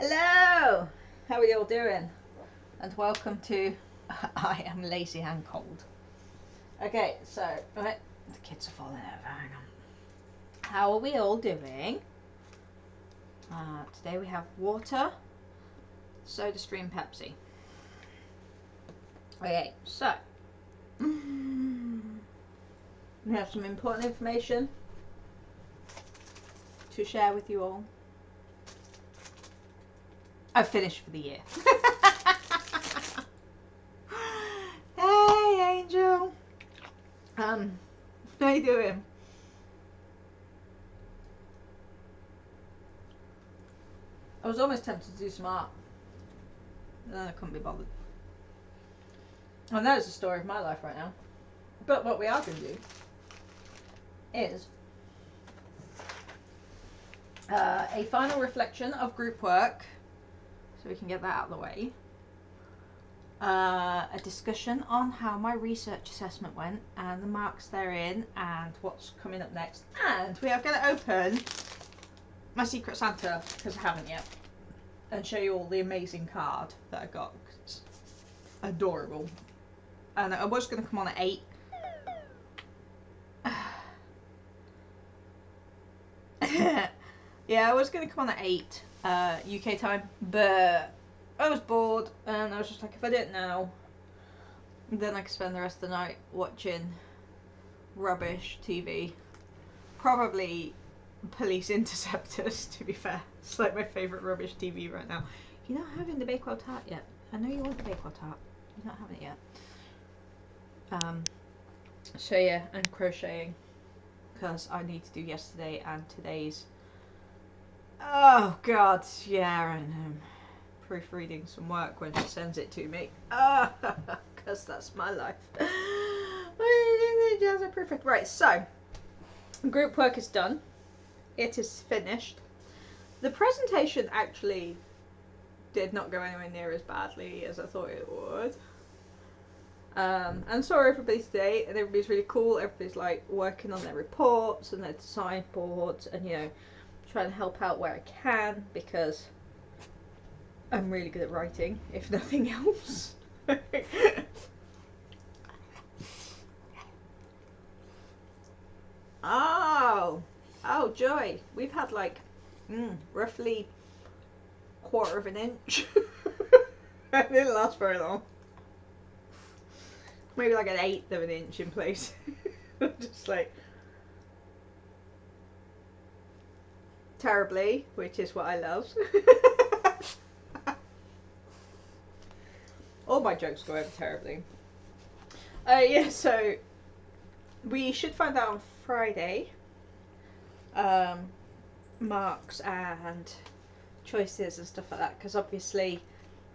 Hello! How are you all doing? And welcome to I Am Lazy and Cold. Okay, so, right, the kids are falling over, hang on. How are we all doing? Today we have water, SodaStream, Pepsi. Okay, so, we have some important information to share with you all. I've finished for the year. Hey, Angel. How you doing? I was almost tempted to do some art, but then I couldn't be bothered. And that is the story of my life right now. But what we are going to do is a final reflection of group work, so we can get that out of the way. A discussion on how my research assessment went and the marks therein and what's coming up next. And we are going to open my Secret Santa, because I haven't yet, and show you all the amazing card that I got. It's adorable. And I was going to come on at 8. Yeah, I was going to come on at 8 UK time, but I was bored and I was just like, if I do it now, then I could spend the rest of the night watching rubbish TV. Probably Police Interceptors, to be fair. It's like my favourite rubbish TV right now. You're not having the Bakewell tart yet. I know you want the Bakewell tart. You're not having it yet. So yeah, and crocheting, because I need to do yesterday and today's. Oh god, yeah, and proofreading some work when she sends it to me. Because that's my life. Just a perfect. Right, so group work is done. It is finished. The presentation actually did not go anywhere near as badly as I thought it would. And sorry everybody today, and everybody's really cool. Everybody's like working on their reports and their design boards, and you know, trying to help out where I can, because I'm really good at writing, if nothing else. Oh, Joy, we've had like roughly 1/4 of an inch. It didn't last very long. Maybe like 1/8 of an inch in place. Just like terribly, which is what I love. All my jokes go over terribly. Yeah, so we should find out on Friday marks and choices and stuff like that, because obviously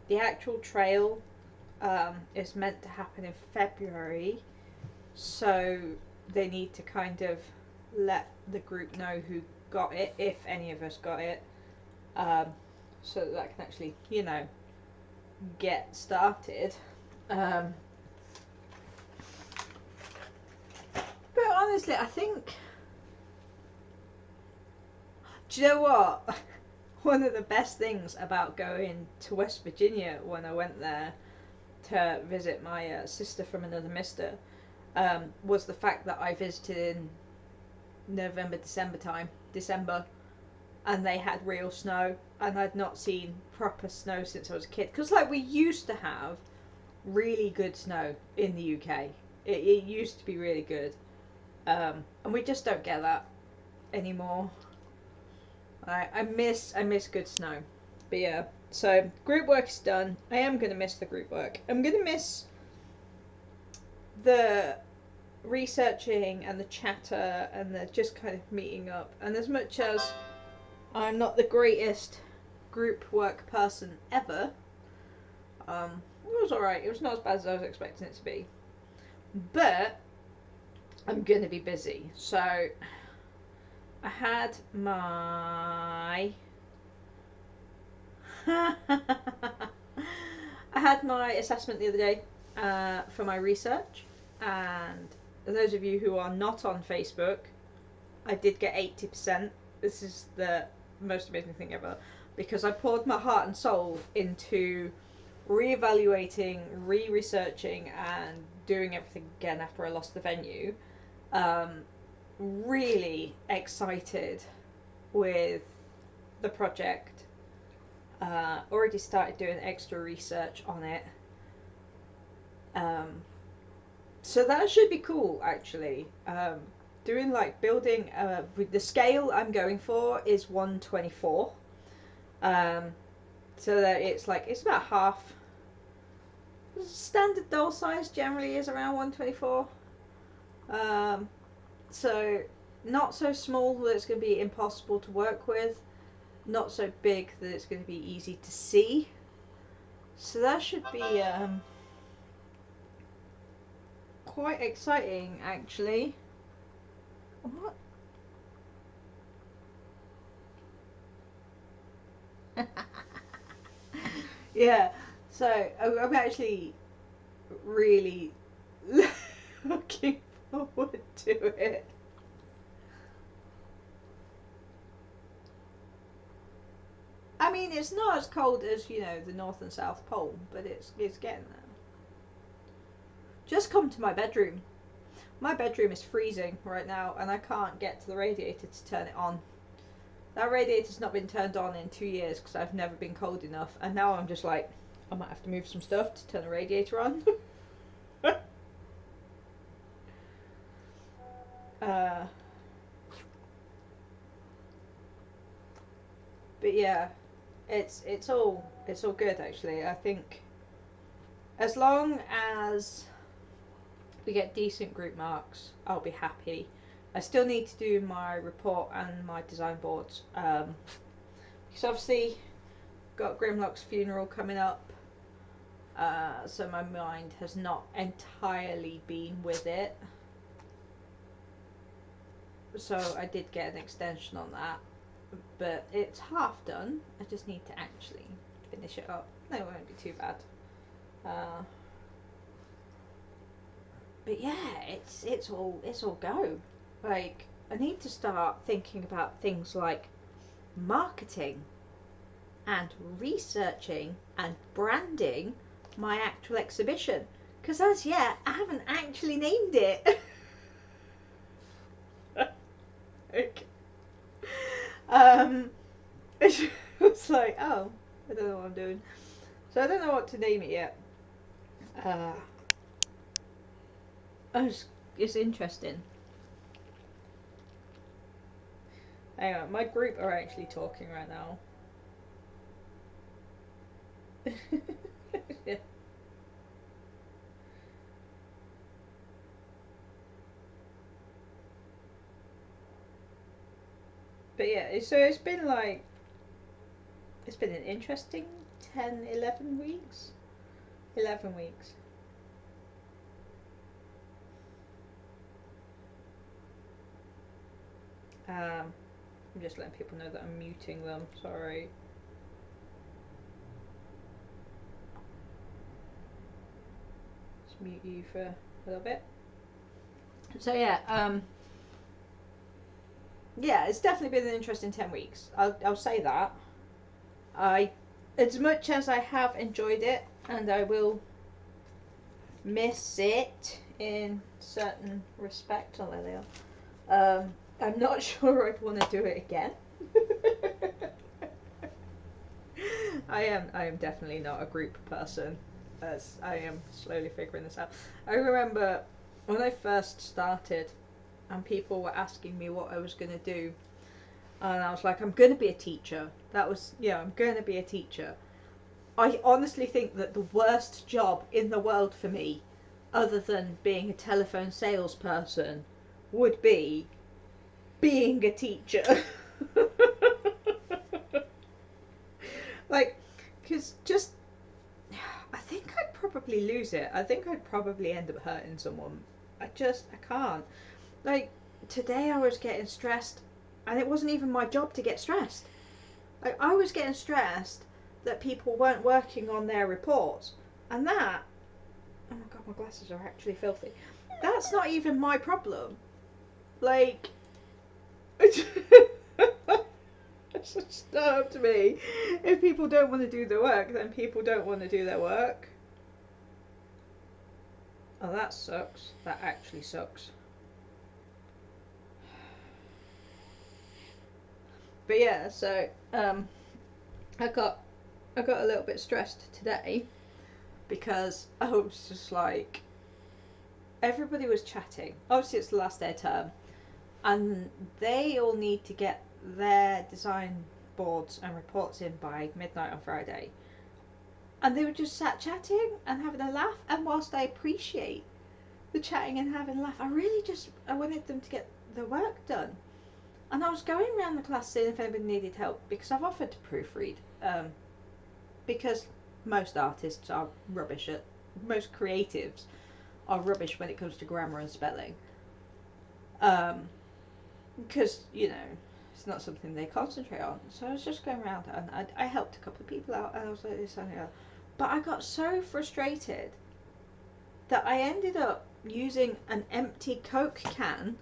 the actual trail is meant to happen in February, so they need to kind of let the group know who got it, if any of us got it, so that can actually, you know, get started. But honestly, I think, do you know what? One of the best things about going to West Virginia when I went there to visit my sister from another mister was the fact that I visited in November, December, and they had real snow, and I'd not seen proper snow since I was a kid. Because like we used to have really good snow in the UK. It used to be really good, and we just don't get that anymore. I miss good snow. But yeah, so group work is done. I am going to miss the group work. I'm going to miss the researching and the chatter and the just kind of meeting up. And as much as I'm not the greatest group work person ever, it was alright. It was not as bad as I was expecting it to be. But I'm going to be busy. So I had my I had my assessment the other day for my research, and those of you who are not on Facebook, I did get 80%. This is the most amazing thing ever. because I poured my heart and soul into re-evaluating, re-researching, and doing everything again after I lost the venue. Um, really excited with the project. Already started doing extra research on it. So that should be cool, actually. Doing like building with the scale I'm going for is 1/24. So that it's like it's about half. Standard doll size generally is around 1/24. Um, so not so small that it's going to be impossible to work with, not so big that it's going to be easy to see. So that should be quite exciting, actually. What? Yeah, so I'm actually really looking forward to it. I mean, it's not as cold as, you know, the North and South Pole, but it's getting there. Just come to my bedroom. My bedroom is freezing right now, and I can't get to the radiator to turn it on. That radiator's not been turned on in 2 years because I've never been cold enough, and now I'm just like, I might have to move some stuff to turn the radiator on. uh, but yeah, it's all good, actually. I think as long as we get decent group marks, I'll be happy. I still need to do my report and my design boards, because obviously got Grimlock's funeral coming up, so my mind has not entirely been with it. So I did get an extension on that, but it's half done. I just need to actually finish it up. No, it won't be too bad. But yeah, it's all go. Like, I need to start thinking about things like marketing and researching and branding my actual exhibition, because as yet I haven't actually named it. Okay. It's like, oh, I don't know what I'm doing, so I don't know what to name it yet. uh it's interesting. Hang on, my group are actually talking right now. Yeah. But yeah, so it's been an interesting 10, 11 weeks. 11 weeks. I'm just letting people know that I'm muting them. Sorry. Just mute you for a little bit. So yeah, yeah, it's definitely been an interesting 10 weeks. I'll say that. I, as much as I have enjoyed it, and I will miss it in certain respects. Oh, there they are. I'm not sure I'd want to do it again. I am definitely not a group person, as I am slowly figuring this out. I remember when I first started and people were asking me what I was going to do, and I was like, I'm going to be a teacher. That was, yeah, I'm going to be a teacher. I honestly think that the worst job in the world for me, other than being a telephone salesperson, would be being a teacher. Like, because just, I think I'd probably lose it. I think I'd probably end up hurting someone. I can't. Like, today I was getting stressed, and it wasn't even my job to get stressed. Like, I was getting stressed that people weren't working on their reports, and that, oh my god, my glasses are actually filthy. That's not even my problem. Like, It's just not up to me. If people don't want to do the work, then people don't want to do their work. Oh, that sucks. That actually sucks. But yeah, so I got a little bit stressed today because I was just like, everybody was chatting. Obviously, it's the last day of term, and they all need to get their design boards and reports in by midnight on Friday. And they were just sat chatting and having a laugh. And whilst I appreciate the chatting and having a laugh, I wanted them to get the work done. And I was going around the class seeing if anybody needed help, because I've offered to proofread. Because most artists are rubbish at, most creatives are rubbish when it comes to grammar and spelling. Because, you know, it's not something they concentrate on. So I was just going around and I helped a couple of people out, and I was like this and that. But I got so frustrated that I ended up using an empty Coke can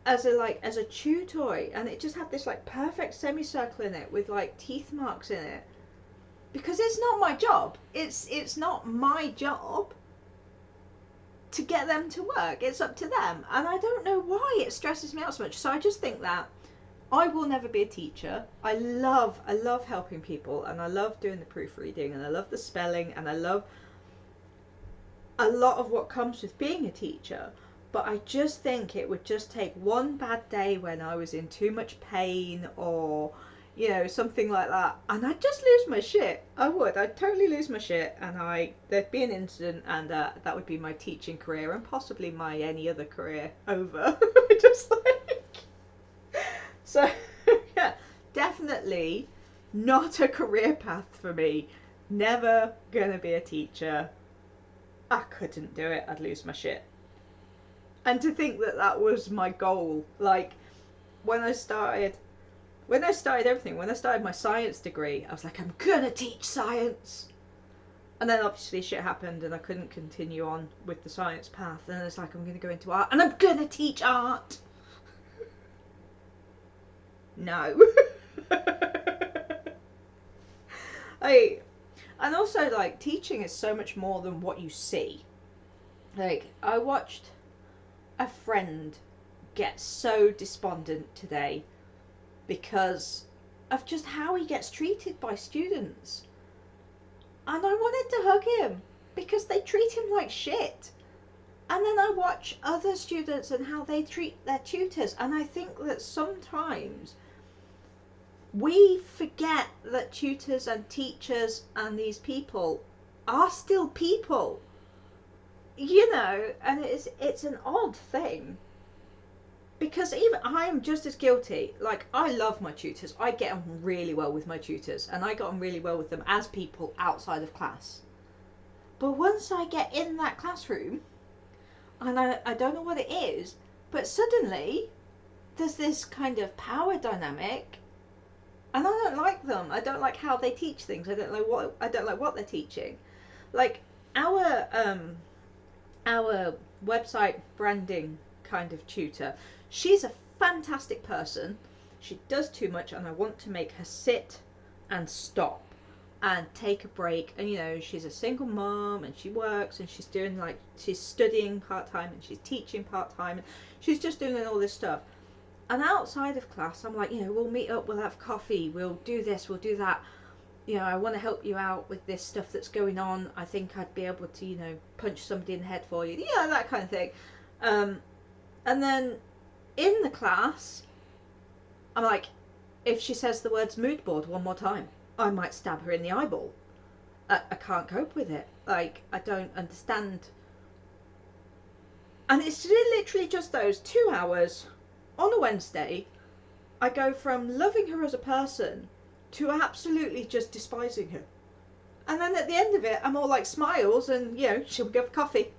as a chew toy, and it just had this like perfect semicircle in it with like teeth marks in it, because it's not my job. It's not my job to get them to work. It's up to them, and I don't know why it stresses me out so much. So I just think that I will never be a teacher. I love helping people, and I love doing the proofreading, and I love the spelling, and I love a lot of what comes with being a teacher. But I just think it would just take one bad day when I was in too much pain, or, you know, something like that, and I'd just lose my shit. I would. I'd totally lose my shit, and there'd be an incident, and that would be my teaching career, and possibly my any other career over. Just like, so, yeah, definitely not a career path for me. Never gonna be a teacher. I couldn't do it. I'd lose my shit. And to think that that was my goal, like when I started everything, when I started my science degree, I was like, I'm gonna teach science. And then obviously shit happened and I couldn't continue on with the science path. And then it's like, I'm gonna go into art and I'm gonna teach art. No. And also, like, teaching is so much more than what you see. Like, I watched a friend get so despondent today because of just how he gets treated by students. And I wanted to hug him because they treat him like shit. And then I watch other students and how they treat their tutors, and I think that sometimes we forget that tutors and teachers and these people are still people, you know, and it's an odd thing. Because even I am just as guilty. Like, I love my tutors. I get on really well with my tutors, and I got on really well with them as people outside of class. But once I get in that classroom, and I don't know what it is, but suddenly there's this kind of power dynamic, and I don't like them. I don't like how they teach things. I don't like what they're teaching. Like, our website branding kind of tutor, she's a fantastic person. She does too much, and I want to make her sit and stop and take a break. And, you know, she's a single mom and she works, and she's doing, like, she's studying part-time and she's teaching part-time, and she's just doing all this stuff. And outside of class, I'm like, you know, we'll meet up, we'll have coffee, we'll do this, we'll do that. You know, I want to help you out with this stuff that's going on. I think I'd be able to, you know, punch somebody in the head for you. Yeah, that kind of thing. And then in the class, I'm like, if she says the words mood board one more time, I might stab her in the eyeball. I can't cope with it. Like, I don't understand. And it's literally just those 2 hours on a Wednesday. I go from loving her as a person to absolutely just despising her. And then at the end of it, I'm all like smiles and, you know, shall we go for coffee?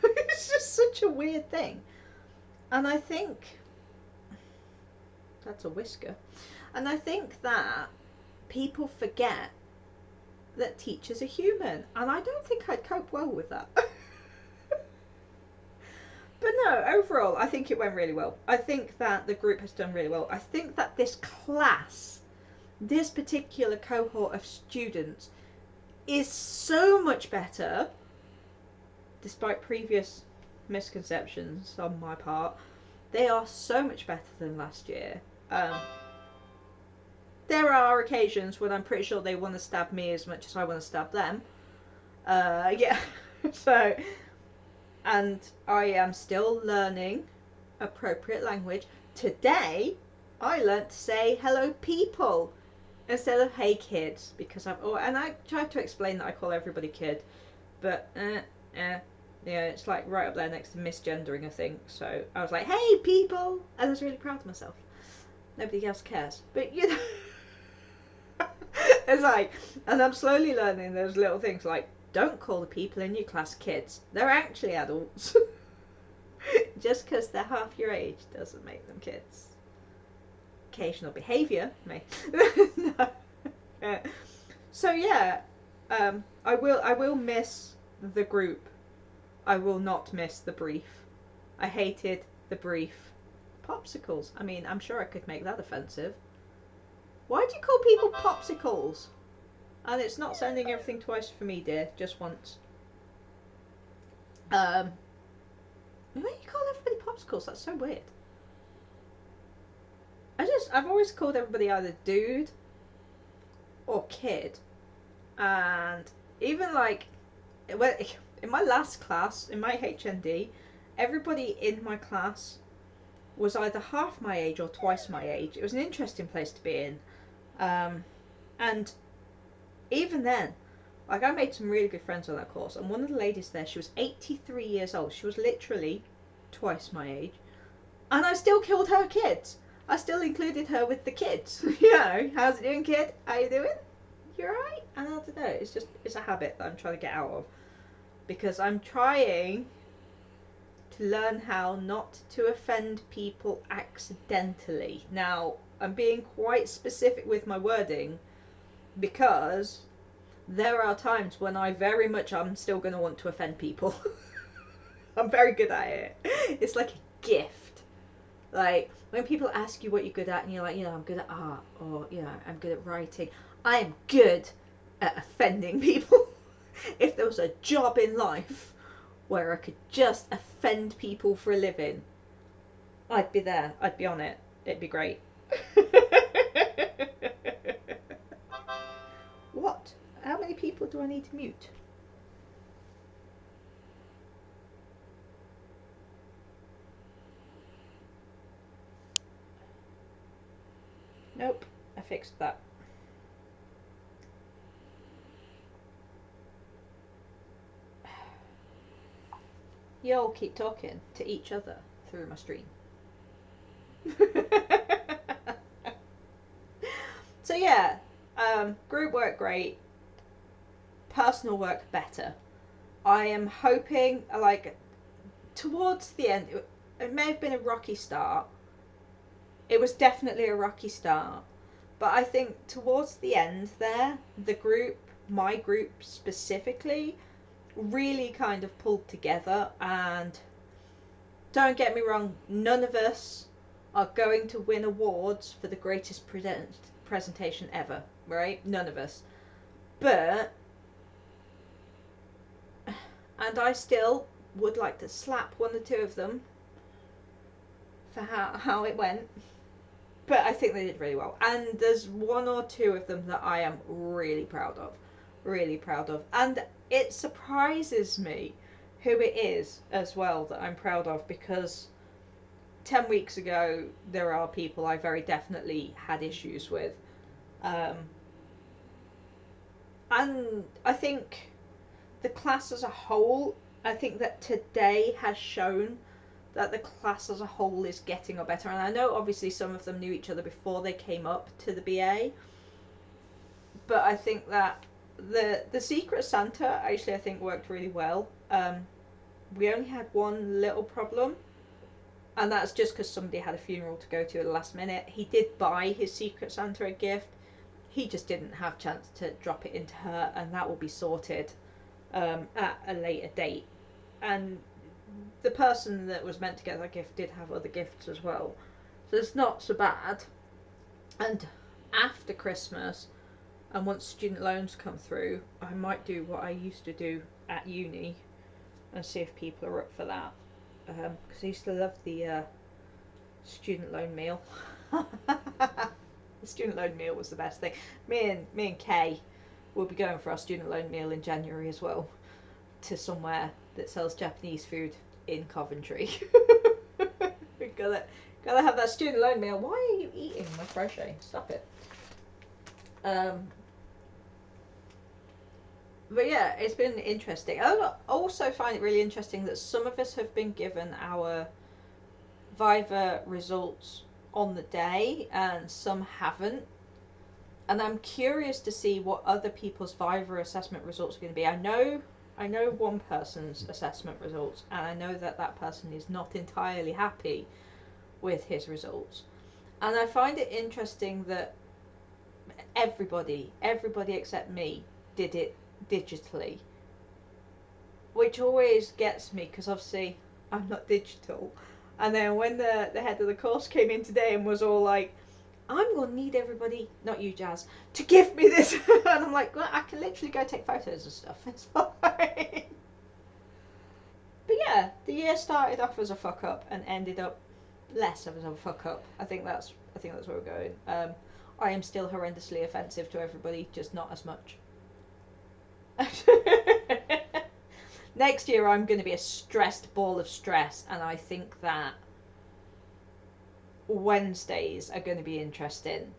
It's just such a weird thing. And I think that's a whisker. And I think that people forget that teachers are human. And I don't think I'd cope well with that. But no, overall, I think it went really well. I think that the group has done really well. I think that this class, this particular cohort of students, is so much better, despite previous misconceptions on my part. They are so much better than last year. There are occasions when I'm pretty sure they want to stab me as much as I want to stab them. Yeah. So, and I am still learning appropriate language. Today, I learnt to say hello people instead of hey kids, because and I tried to explain that I call everybody kid, but yeah, it's like right up there next to misgendering, I think. So I was like, hey people, and I was really proud of myself. Nobody else cares, but you know. It's like, and I'm slowly learning those little things like, don't call the people in your class kids. They're actually adults. Just because they're half your age doesn't make them kids. Occasional behaviour may. No. So yeah, I will miss the group. I will not miss the brief. I hated the brief. Popsicles. I mean, I'm sure I could make that offensive. Why do you call people popsicles? And it's not sending everything twice for me, dear. Just once. Why do you call everybody popsicles? That's so weird. I've always called everybody either dude or kid. And even like, in my last class, in my HND, everybody in my class was either half my age or twice my age. It was an interesting place to be in. And even then, like, I made some really good friends on that course, and one of the ladies there, she was 83 years old. She was literally twice my age, and I still killed her kids. I still included her with the kids. You know, how's it doing, kid? How you doing? You alright? And I don't know, it's a habit that I'm trying to get out of, because I'm trying to learn how not to offend people accidentally. Now, I'm being quite specific with my wording, because there are times when I'm still going to want to offend people. I'm very good at it. It's like a gift. Like, when people ask you what you're good at, and you're like, I'm good at art, or, I'm good at writing. I am good at offending people. If there was a job in life where I could just offend people for a living, I'd be there. I'd be on it. It'd be great. What? How many people do I need to mute? Nope, I fixed that. You all keep talking to each other through my stream. So yeah, group work great, personal work better. I am hoping, like, towards the end, it may have been a rocky start. It was definitely a rocky start, but I think towards the end there, my group specifically, really kind of pulled together. And don't get me wrong, none of us are going to win awards for the greatest presentation ever, right? None of us. But, and I still would like to slap one or two of them for how it went. But I think they did really well. And there's one or two of them that I am really proud of. Really proud of. And it surprises me who it is as well that I'm proud of, because 10 weeks ago there are people I very definitely had issues with. And I think the class as a whole, I think that today has shown that the class as a whole is getting better. And I know obviously some of them knew each other before they came up to the BA, but I think that the Secret Santa actually, I think, worked really well. We only had one little problem, and that's just because somebody had a funeral to go to at the last minute. He did buy his Secret Santa a gift, he just didn't have a chance to drop it into her, and that will be sorted at a later date. And the person that was meant to get that gift did have other gifts as well, so it's not so bad. And after Christmas, and once student loans come through, I might do what I used to do at uni and see if people are up for that. Because I used to love the student loan meal. The student loan meal was the best thing. Me and Kay will be going for our student loan meal in January as well, to somewhere that sells Japanese food in Coventry. We gotta have that student loan meal. Why are you eating my crochet? Stop it. But yeah, it's been interesting. I also find it really interesting that some of us have been given our Viva results on the day and some haven't. And I'm curious to see what other people's Viva assessment results are going to be. I know one person's assessment results, and I know that that person is not entirely happy with his results. And I find it interesting that everybody except me did it digitally, which always gets me because obviously I'm not digital. And then when the head of the course came in today and was all like, I'm going to need everybody, not you Jazz, to give me this. And I'm like, well, I can literally go take photos and stuff, it's fine. But yeah, the year started off as a fuck up and ended up less of a fuck up. I think that's where we're going. I am still horrendously offensive to everybody, just not as much. Next year I'm going to be a stressed ball of stress, and I think that Wednesdays are going to be interesting,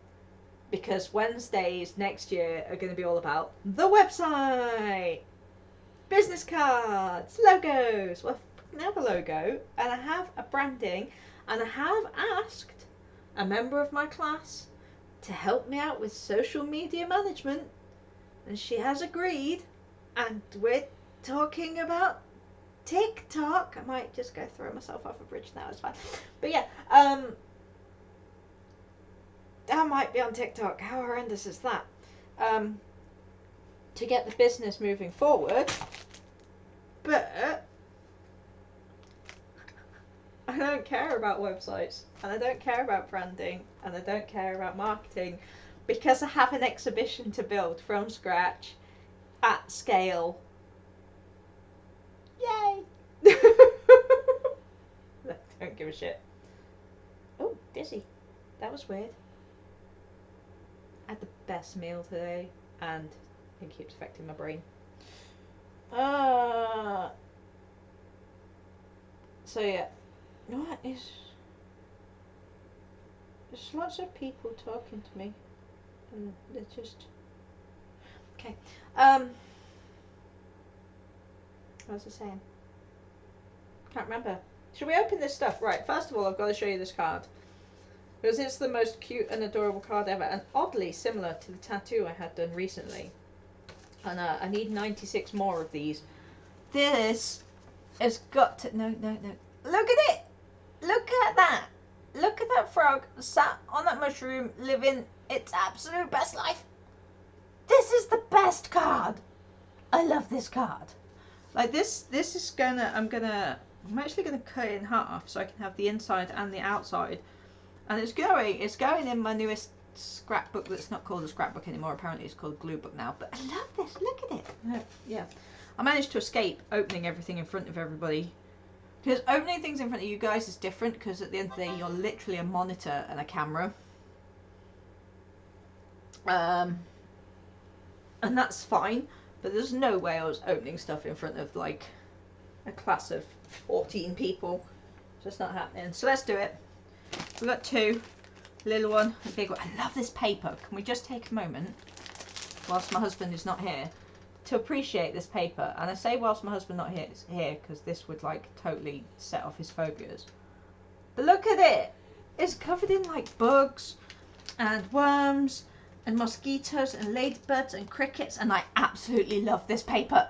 because Wednesdays next year are going to be all about the website, business cards, logos. Well, I have a logo and I have a branding, and I have asked a member of my class to help me out with social media management, and she has agreed, and we're talking about TikTok. I might just go throw myself off a bridge now, it's fine. But yeah, I might be on TikTok. How horrendous is that? To get the business moving forward. But I don't care about websites, and I don't care about branding, and I don't care about marketing, because I have an exhibition to build from scratch at scale. Yay! Don't give a shit. Oh, dizzy. That was weird. I had the best meal today, and it keeps affecting my brain. So yeah, what is? There's lots of people talking to me, and they're just okay. What was I saying? Can't remember. Should we open this stuff? Right. First of all, I've got to show you this card, because it's the most cute and adorable card ever, and oddly similar to the tattoo I had done recently. And I need 96 more of these. This has got to... No. Look at it! Look at that! Look at that frog sat on that mushroom living its absolute best life. This is the best card! I love this card. Like this is gonna... I'm actually gonna cut it in half so I can have the inside and the outside. And it's going in my newest scrapbook that's not called a scrapbook anymore. Apparently it's called a glue book now. But I love this. Look at it. Yeah. I managed to escape opening everything in front of everybody. Because opening things in front of you guys is different, because at the end of the day you're literally a monitor and a camera. And that's fine. But there's no way I was opening stuff in front of like a class of 14 people. Just not happening. So let's do it. We've got two. Little one, a big one. I love this paper. Can we just take a moment, whilst my husband is not here, to appreciate this paper? And I say whilst my husband not here because this would like totally set off his phobias. But look at it. It's covered in like bugs and worms and mosquitoes and ladybirds and crickets, and I absolutely love this paper.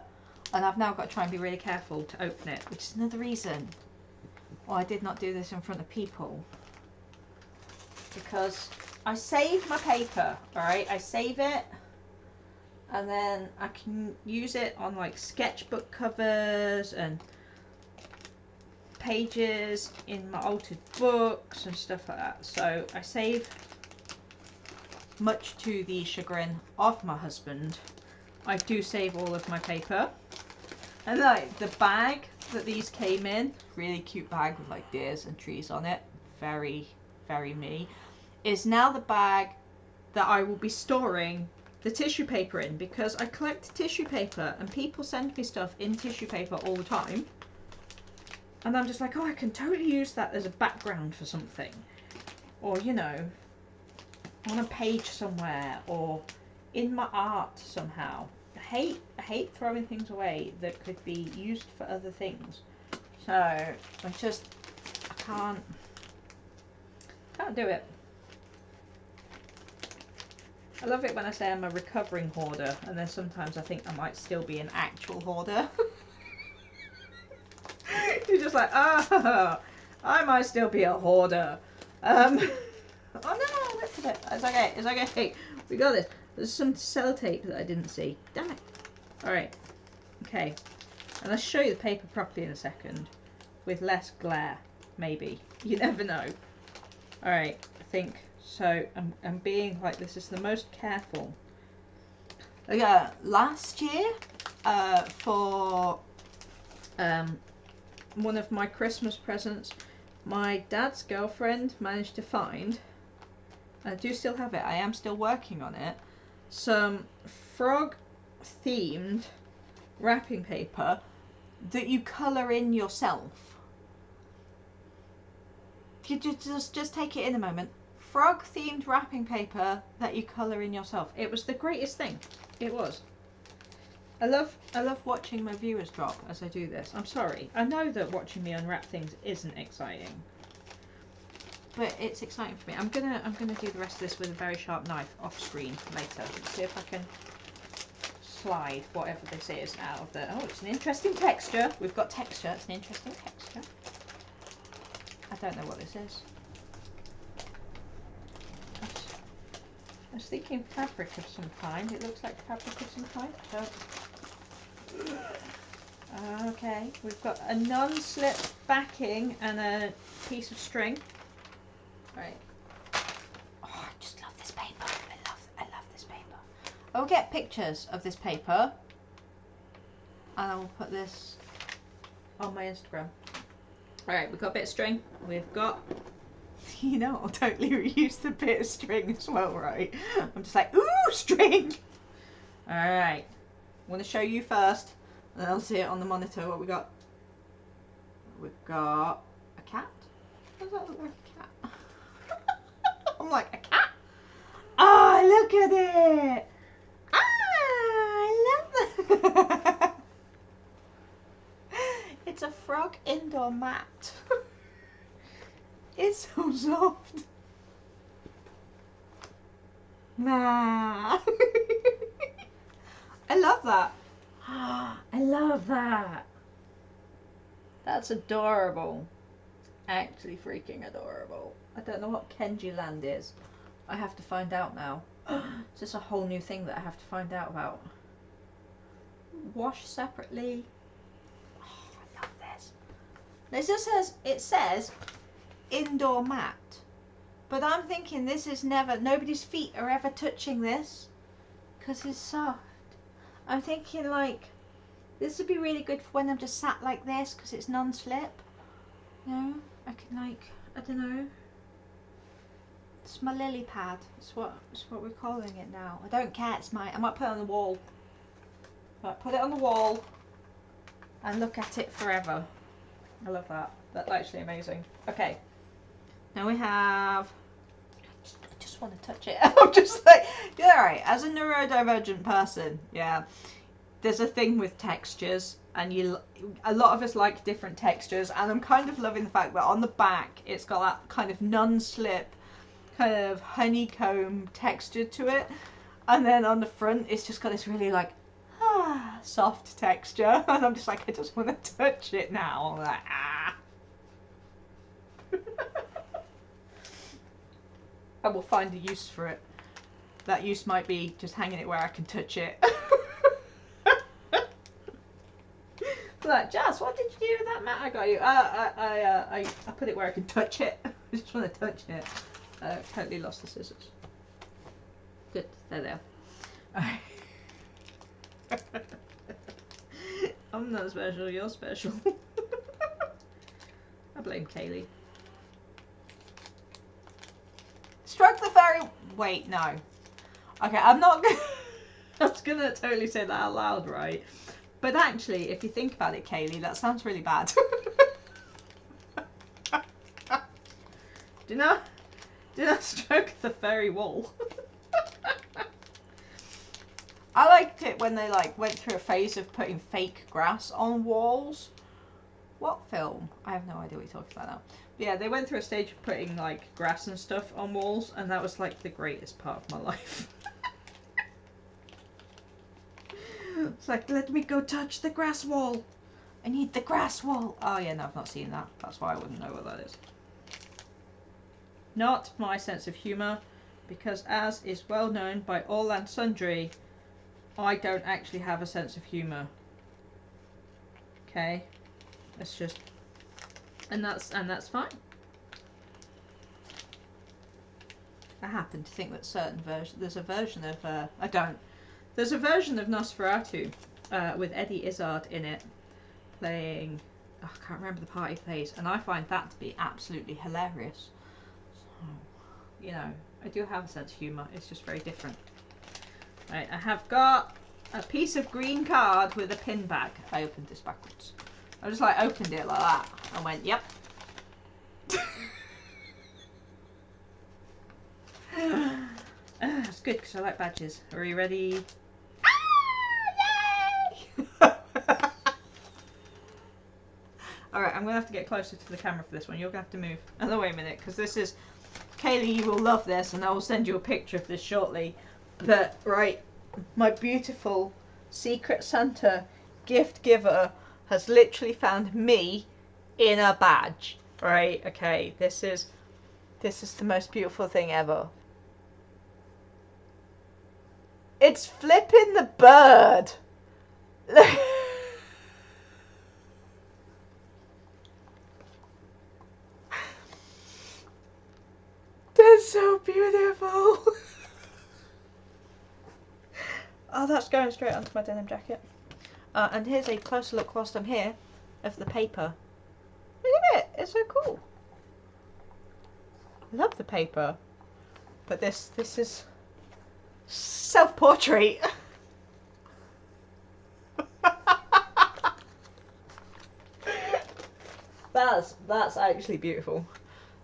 And I've now got to try and be really careful to open it, which is another reason why I did not do this in front of people. Because I save my paper, alright? I save it, and then I can use it on like sketchbook covers and pages in my altered books and stuff like that. So I save, much to the chagrin of my husband, I do save all of my paper. And like the bag that these came in, really cute bag with like deers and trees on it, very, very me, is now the bag that I will be storing the tissue paper in, because I collect tissue paper and people send me stuff in tissue paper all the time. And I'm just like, oh, I can totally use that as a background for something. Or, you know, on a page somewhere, or in my art somehow. I hate throwing things away that could be used for other things. So I can't do it. I love it when I say I'm a recovering hoarder, and then sometimes I think I might still be an actual hoarder. You're just like, oh, I might still be a hoarder. Oh no, look at it. It's okay, it's okay. We got this. There's some sellotape that I didn't see. Damn it. Alright. Okay. And I'll show you the paper properly in a second. With less glare. Maybe. You never know. Alright. I think so. I'm being like, this is the most careful. Last year, for one of my Christmas presents, my dad's girlfriend managed to find, I do still have it, I am still working on it, some frog themed wrapping paper that you colour in yourself. You just take it in a moment. Frog themed wrapping paper that you colour in yourself. It was the greatest thing. It was. I love watching my viewers drop as I do this. I'm sorry. I know that watching me unwrap things isn't exciting, but it's exciting for me. I'm gonna do the rest of this with a very sharp knife off screen later. Let's see if I can slide whatever this is out of the. Oh, it's an interesting texture. We've got texture. It's an interesting texture. I don't know what this is. I was thinking fabric of some kind. It looks like fabric of some kind. So. Okay, we've got a non-slip backing and a piece of string. Right. Oh, I just love this paper. I love this paper. I'll get pictures of this paper and I will put this on my Instagram. Alright, we've got a bit of string. We've got, you know, I'll totally reuse the bit of string as well, right? I'm just like, ooh, string! Alright. I want to show you first, and then I'll see it on the monitor what we got. We've got a cat. Does that look like a cat? I'm like, a cat? Oh, look at it! Ah, I love that! It's a frog indoor mat. It's so soft. Nah. I love that. I love that. That's adorable. Actually freaking adorable. I don't know what Kenji Land is. I have to find out now. It's just a whole new thing that I have to find out about. Wash separately. Oh, I love this. It just says indoor mat. But I'm thinking this is never, nobody's feet are ever touching this. Because it's soft. I'm thinking like, this would be really good for when I'm just sat like this because it's non-slip. You know, I can like, I don't know. It's my lily pad. It's what we're calling it now. I don't care, it's mine. I might put it on the wall. I might put it on the wall and look at it forever. I love that. That's actually amazing. Okay. Now we have, I just want to touch it. I'm just like, yeah, alright, as a neurodivergent person, yeah, there's a thing with textures, and a lot of us like different textures, and I'm kind of loving the fact that on the back it's got that kind of non-slip, kind of honeycomb texture to it, and then on the front it's just got this really like, soft texture, and I'm just like, I just want to touch it now. I'm like, I will find a use for it. That use might be just hanging it where I can touch it. Like, Jazz, what did you do with that mat I got you? I put it where I could touch it. I just want to touch it. Totally lost the scissors. Good, there they are. I'm not special, you're special. I blame Kaylee. Stroke the fairy. Wait, no. Okay, I'm not gonna. I was gonna totally say that out loud, right? But actually, if you think about it, Kaylee, that sounds really bad. Do not stroke the fairy wall. I liked it when they like went through a phase of putting fake grass on walls. What film? I have no idea what you're talking about now. But yeah, they went through a stage of putting like grass and stuff on walls, and that was like the greatest part of my life. It's like, let me go touch the grass wall. I need the grass wall. Oh yeah, no, I've not seen that. That's why I wouldn't know what that is. Not my sense of humour, because as is well known by all and sundry, I don't actually have a sense of humour. Okay? It's just, and that's fine. I happen to think that certain there's a version of there's a version of Nosferatu with Eddie Izzard in it playing, I can't remember the part he plays, and I find that to be absolutely hilarious. So, you know, I do have a sense of humour, it's just very different. Right, I have got a piece of green card with a pin back. I opened this backwards. I just like opened it like that and went, yep. It's good because I like badges. Are you ready? Ah, yay! Alright, I'm going to have to get closer to the camera for this one. You're going to have to move. Oh, wait a minute, because this is... Kaylee, you will love this, and I will send you a picture of this shortly. But, right, my beautiful Secret Santa gift giver has literally found me in a badge. Right, okay, this is the most beautiful thing ever. It's flipping the bird. That's so beautiful. Oh, that's going straight onto my denim jacket. And here's a closer look whilst I'm here of the paper. Look at it, it's so cool. I love the paper. But this is self-portrait. That's actually beautiful.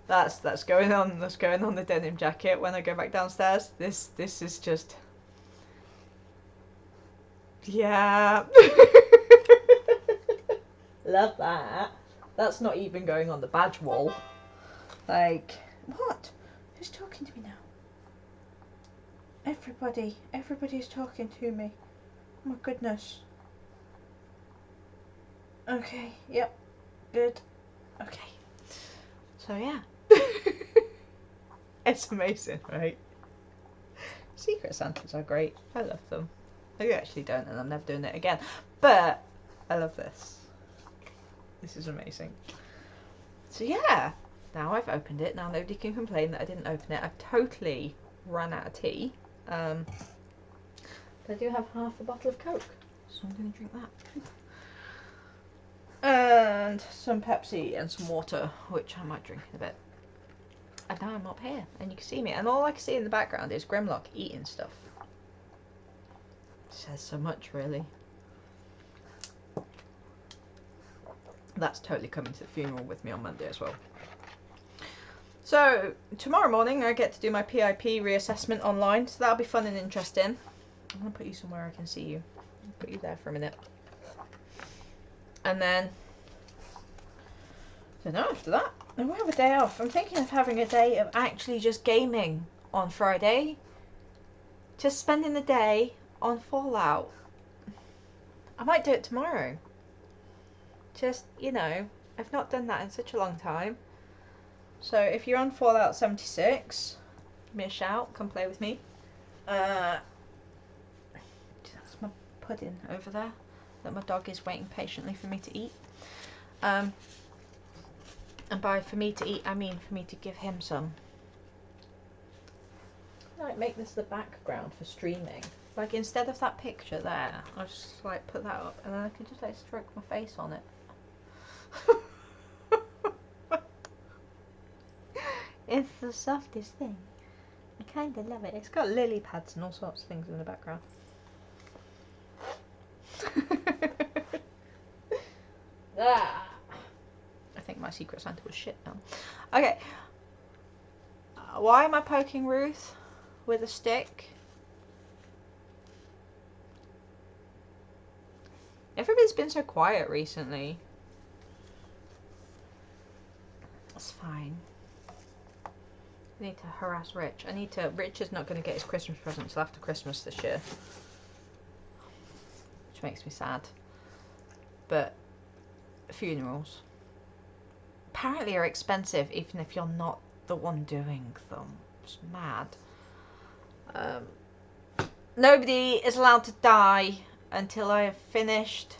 That's going on the denim jacket when I go back downstairs. This is just, yeah. Love that. That's not even going on the badge wall. Like, what? Who's talking to me now? Everybody's talking to me. Oh my goodness. Okay, yep, good. Okay. So yeah. It's amazing, right? Secret Santas are great. I love them. I actually don't, and I'm never doing it again. But I love this. This is amazing. So yeah, now I've opened it. Now nobody can complain that I didn't open it. I've totally run out of tea. But I do have half a bottle of Coke, so I'm going to drink that. And some Pepsi and some water, which I might drink in a bit. And now I'm up here, and you can see me, and all I can see in the background is Grimlock eating stuff. It says so much, really. That's totally coming to the funeral with me on Monday as well. So, tomorrow morning I get to do my PIP reassessment online, so that'll be fun and interesting. I'm going to put you somewhere I can see you. I'll put you there for a minute. And then, I don't know, after that, I will have a day off. I'm thinking of having a day of actually just gaming on Friday. Just spending the day on Fallout. I might do it tomorrow. Just, you know, I've not done that in such a long time. So if you're on Fallout 76, give me a shout, come play with me. That's my pudding over there. that my dog is waiting patiently for me to eat. And by for me to eat, I mean for me to give him some. Like make this the background for streaming. Like instead of that picture there, I'll just like put that up and then I can just like stroke my face on it. It's the softest thing. I kind of love it. It's got lily pads and all sorts of things in the background. Ah. I think my Secret Santa was shit now. Okay. Why am I poking Ruth with a stick? Everybody's been so quiet recently. It's fine. I need to harass Rich. Rich is not going to get his Christmas present until after Christmas this year. Which makes me sad. But funerals apparently are expensive even if you're not the one doing them. It's mad. Nobody is allowed to die until I have finished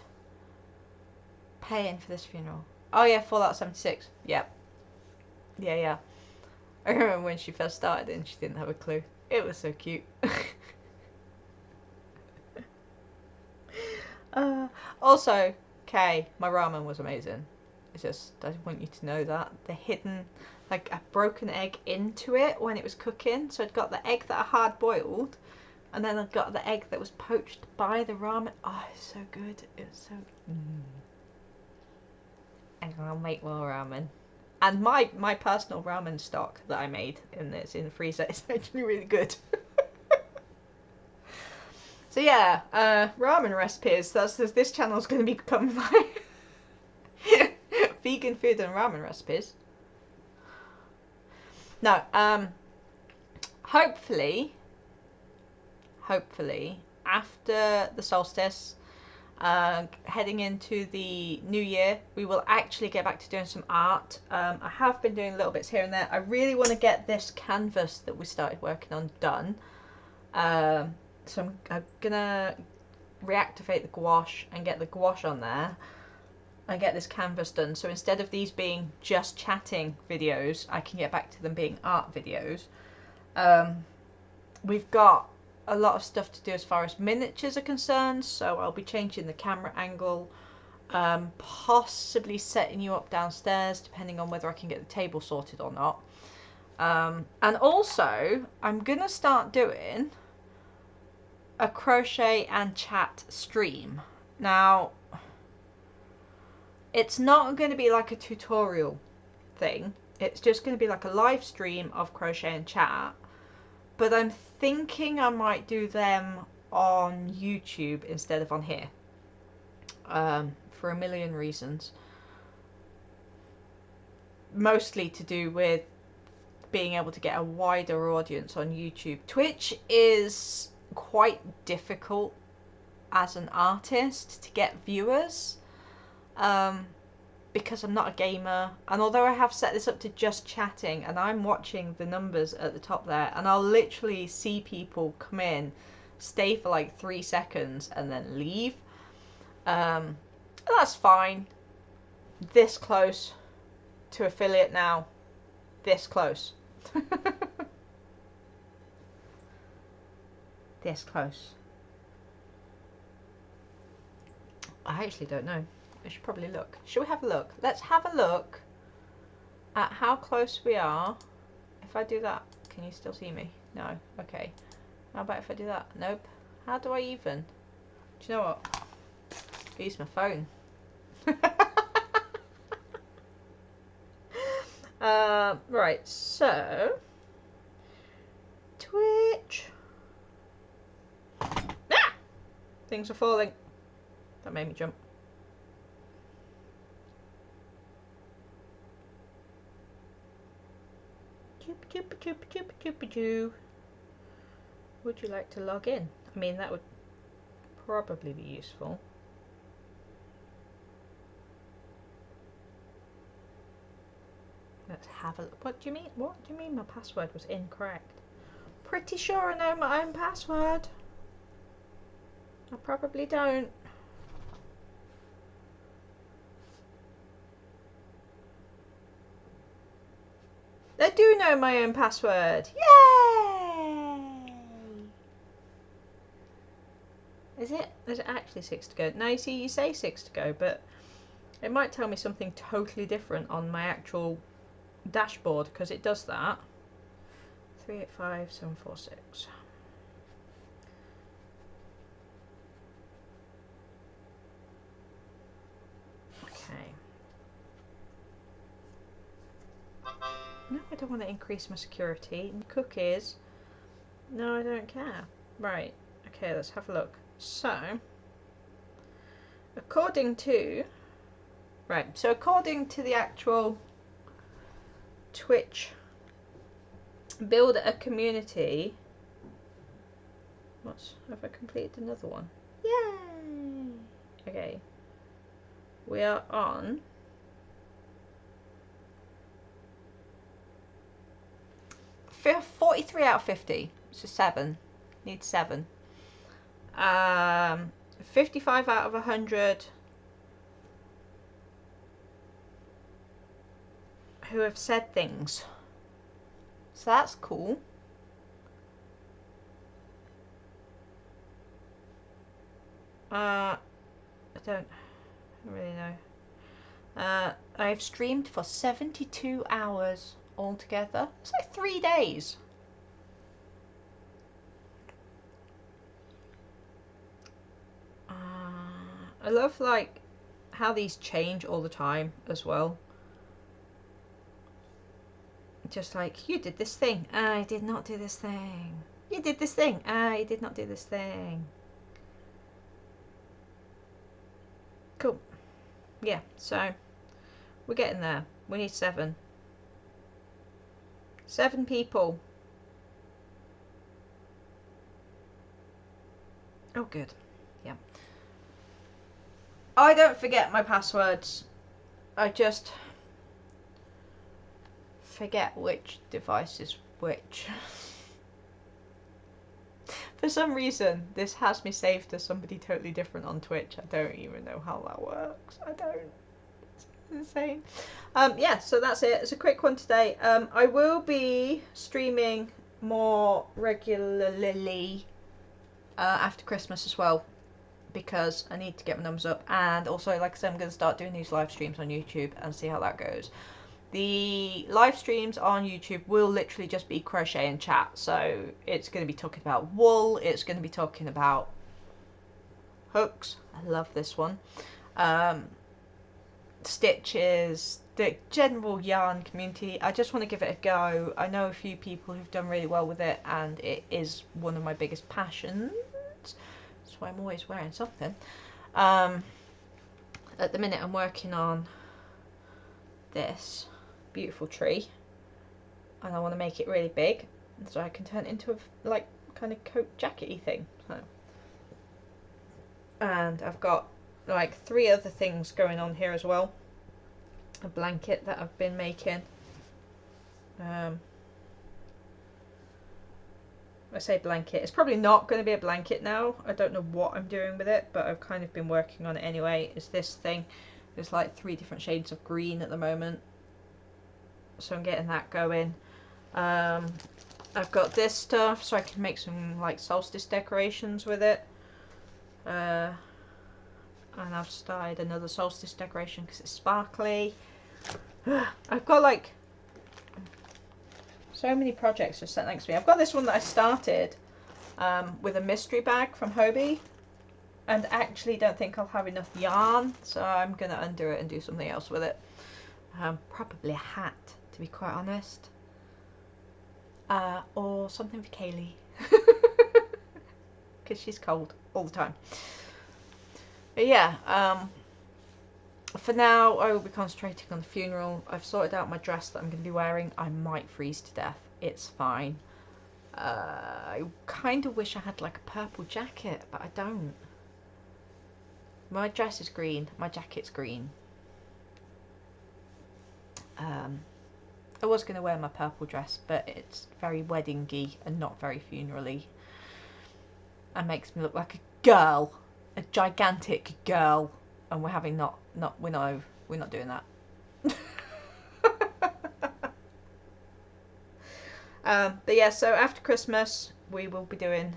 paying for this funeral. Oh yeah, Fallout 76. Yep. Yeah. I remember when she first started and she didn't have a clue. It was so cute. Also, Kay, my ramen was amazing. It's just, I want you to know that. The hidden, like a broken egg into it when it was cooking. So I'd got the egg that I hard boiled, and then I got the egg that was poached by the ramen. Oh, it's so good. It's so... And I'll make more ramen. And my personal ramen stock that I made in the freezer is actually really good. So yeah, ramen recipes. This channel's going to be becoming my vegan food and ramen recipes. No, hopefully after the solstice, heading into the new year, we will actually get back to doing some art. I have been doing little bits here and there. I really want to get this canvas that we started working on done. So I'm gonna reactivate the gouache and get the gouache on there and get this canvas done. So instead of these being just chatting videos, I can get back to them being art videos. We've got a lot of stuff to do as far as miniatures are concerned, so I'll be changing the camera angle, possibly setting you up downstairs depending on whether I can get the table sorted or not. And also I'm gonna start doing a crochet and chat stream. Now it's not going to be like a tutorial thing, it's just going to be like a live stream of crochet and chat, but I'm thinking I might do them on YouTube instead of on here, for a million reasons, mostly to do with being able to get a wider audience on YouTube. Twitch is quite difficult as an artist to get viewers, because I'm not a gamer, and although I have set this up to just chatting, and I'm watching the numbers at the top there, and I'll literally see people come in, stay for like 3 seconds and then leave. That's fine. This close to affiliate now. This close. This close. I actually don't know. I should probably look. Should we have a look? Let's have a look at how close we are. If I do that, can you still see me? No. Okay. How about if I do that? Nope. How do I even? Do you know what? I use my phone. Right, so Twitch. Ah! Things are falling. That made me jump. Would you like to log in? I mean, that would probably be useful. Let's have a look. What do you mean? What do you mean my password was incorrect? Pretty sure I know my own password. I probably don't. I do know my own password. Yay! Is it? Is it actually 6 to go? No, you see, you say 6 to go, but it might tell me something totally different on my actual dashboard, because it does that. 385746. Okay. No, I don't want to increase my security. And cookies. No, I don't care. Right. Okay, let's have a look. So, according to... Right, so according to the actual Twitch build a community... Have I completed another one? Yay! Okay. We are on... 43 out of 50. So 7. Need 7. 55 out of 100 who have said things. So that's cool. I don't really know. I've streamed for 72 hours altogether. It's like 3 days. I love like how these change all the time as well. Just like, you did this thing, I did not do this thing. You did this thing, I did not do this thing. Cool. Yeah, so we're getting there. We need 7. 7 people. Oh, good. Yeah. I don't forget my passwords. I just forget which device is which. For some reason, this has me saved as somebody totally different on Twitch. I don't even know how that works. I don't. It's insane. Yeah, so that's it. It's a quick one today. I will be streaming more regularly after Christmas as well, because I need to get my numbers up, and also, like I said, I'm going to start doing these live streams on YouTube and see how that goes. The live streams on YouTube will literally just be crochet and chat, so it's going to be talking about wool, it's going to be talking about hooks, I love this one, stitches, the general yarn community. I just want to give it a go. I know a few people who've done really well with it, and it is one of my biggest passions. That's why I'm always wearing something. At the minute I'm working on this beautiful tree, and I want to make it really big so I can turn it into a like kind of coat jacket-y thing. So, and I've got like 3 other things going on here as well. A blanket that I've been making. I say blanket, it's probably not going to be a blanket now. I don't know what I'm doing with it, but I've kind of been working on it anyway. It's this thing. There's like 3 different shades of green at the moment, so I'm getting that going. I've got this stuff so I can make some like solstice decorations with it, and I've started another solstice decoration because it's sparkly. I've got like so many projects just sat next to me. I've got this one that I started with a mystery bag from Hobie, and actually don't think I'll have enough yarn, so I'm going to undo it and do something else with it. Probably a hat, to be quite honest. Or something for Kaylee. Because she's cold all the time. But yeah, for now I will be concentrating on the funeral. I've sorted out my dress that I'm going to be wearing. I might freeze to death. It's fine. I kind of wish I had like a purple jacket, but I don't. My dress is green, my jacket's green. I was going to wear my purple dress, but it's very wedding-y and not very funeral-y. And makes me look like a girl, a gigantic girl, and we're not doing that. But yeah, so after Christmas we will be doing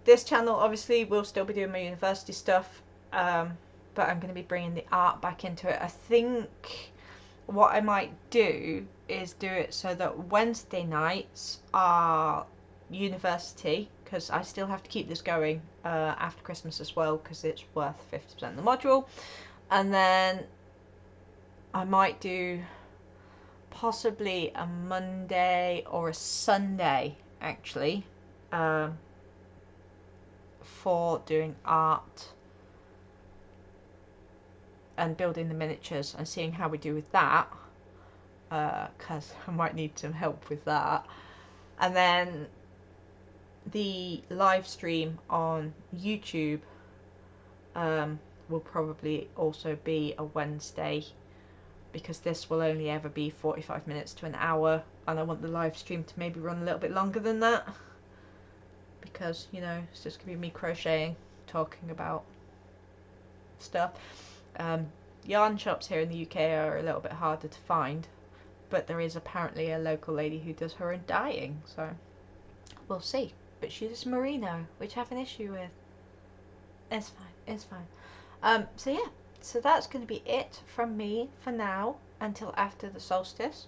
this channel. Obviously we'll still be doing my university stuff, but I'm going to be bringing the art back into it. I think what I might do is do it so that Wednesday nights are university, because I still have to keep this going after Christmas as well, because it's worth 50% of the module. And then I might do possibly a Monday or a Sunday actually, for doing art and building the miniatures and seeing how we do with that, because I might need some help with that. And then the live stream on YouTube will probably also be a Wednesday, because this will only ever be 45 minutes to an hour, and I want the live stream to maybe run a little bit longer than that, because, you know, it's just going to be me crocheting, talking about stuff. Yarn shops here in the UK are a little bit harder to find, but there is apparently a local lady who does her own dyeing, so we'll see. But she's merino, which I have an issue with. It's fine, it's fine. So yeah, so that's going to be it from me for now until after the solstice.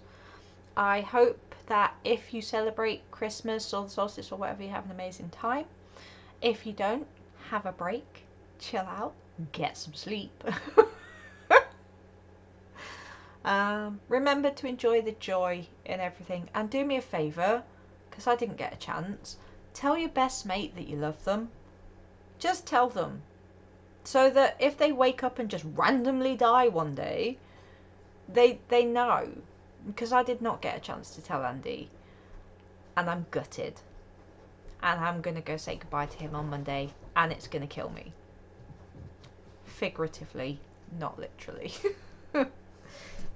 I hope that if you celebrate Christmas or the solstice or whatever, you have an amazing time. If you don't, have a break, chill out, get some sleep. Remember to enjoy the joy in everything, and do me a favour, because I didn't get a chance, tell your best mate that you love them. Just tell them, so that if they wake up and just randomly die one day, they know, because I did not get a chance to tell Andy, and I'm gutted, and I'm gonna go say goodbye to him on Monday, and it's gonna kill me, figuratively, not literally.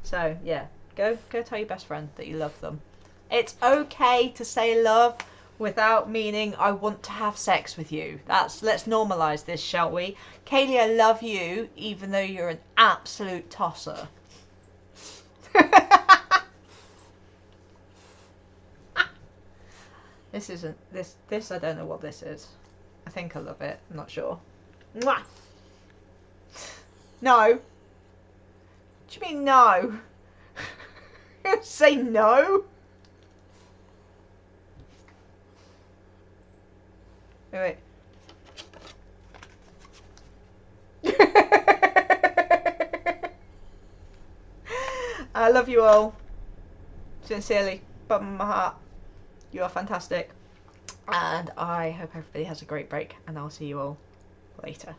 So yeah, go tell your best friend that you love them. It's okay to say love without meaning I want to have sex with you. Let's normalise this, shall we? Kaylee, I love you even though you're an absolute tosser. This isn't this I don't know what this is. I think I love it. I'm not sure. Mwah! No. What do you mean no? Say no? Wait. I love you all. Sincerely, bottom of my heart. You are fantastic. And I hope everybody has a great break, and I'll see you all later.